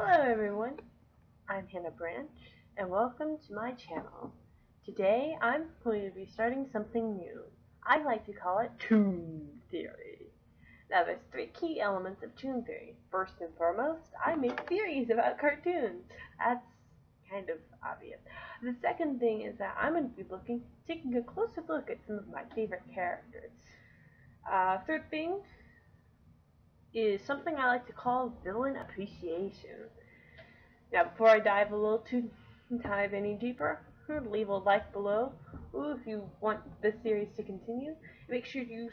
Hello everyone, I'm Hannah Branch, and welcome to my channel. Today I'm going to be starting something new. I like to call it Toon Theory. Now there's three key elements of Toon Theory. First and foremost, I make theories about cartoons. That's kind of obvious. The second thing is that I'm going to be taking a closer look at some of my favorite characters. Third thing is something I like to call villain appreciation. Now, before I dive any deeper, leave a like below. Ooh, if you want this series to continue, make sure you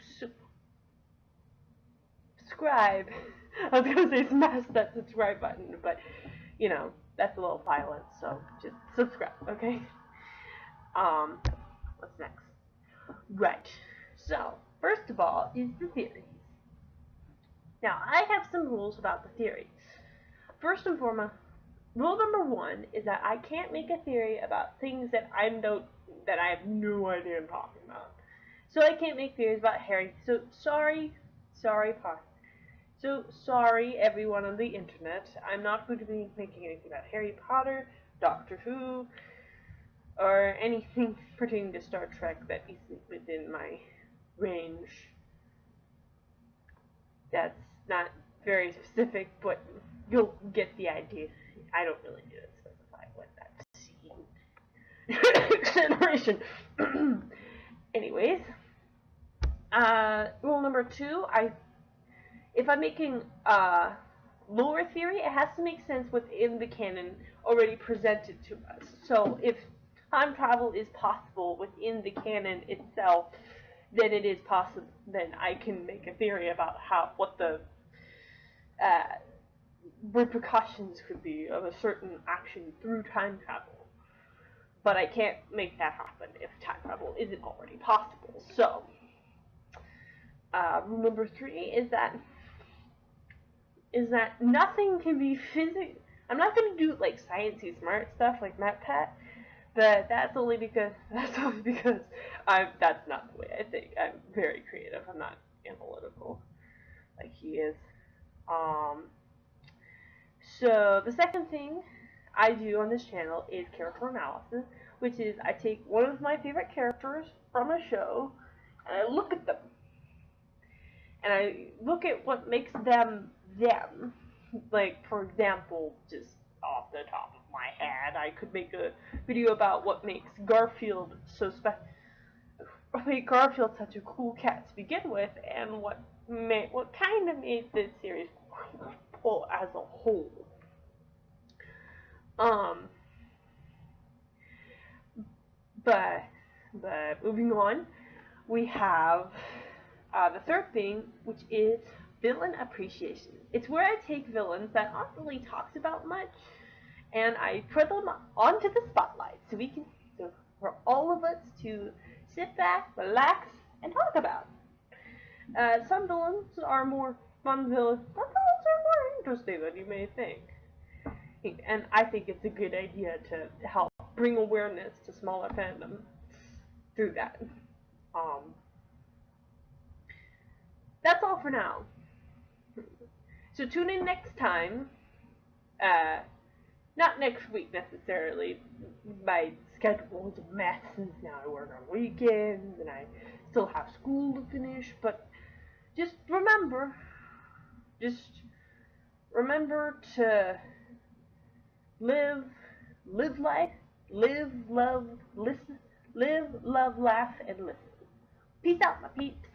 subscribe. I was gonna say smash that subscribe button, but you know that's a little violent, so just subscribe, okay? What's next? Right. So, first of all is the theories. Now, I have some rules about the theory. First and foremost, rule number one is that I can't make a theory about things that I have no idea I'm talking about. So I can't make theories about Harry. So sorry everyone on the internet. I'm not going to be making anything about Harry Potter, Doctor Who, or anything pertaining to Star Trek that is within my range. That's not very specific, but you'll get the idea. I don't really need to specify what that scene generation. Anyways, rule number two, if I'm making lore theory, it has to make sense within the canon already presented to us. So if time travel is possible within the canon itself, then it is possible. Then I can make a theory about what the repercussions could be of a certain action through time travel. But I can't make that happen if time travel isn't already possible. So, rule number three is that nothing can be I'm not going to do like sciencey smart stuff like MatPat. But that's only because that's not the way I think. I'm very creative. I'm not analytical like he is. So the second thing I do on this channel is character analysis, which is I take one of my favorite characters from a show and I look at them. And I look at what makes them them. Like, for example, just off the top of my head, I could make a video about what makes Garfield so special. Garfield such a cool cat to begin with, and what kind of made this series cool as a whole. But moving on, we have the third thing, which is villain appreciation. It's where I take villains that aren't really talked about much, and I put them onto the spotlight for all of us to sit back, relax, and talk about. Some villains are more fun villains. Some villains are more interesting than you may think. And I think it's a good idea to help bring awareness to smaller fandom through that. That's all for now. So tune in next time. Not next week necessarily. My schedule is a mess since now I work on weekends and I still have school to finish. But just remember to live life, live, love, listen, live, love, laugh, and listen. Peace out, my peeps.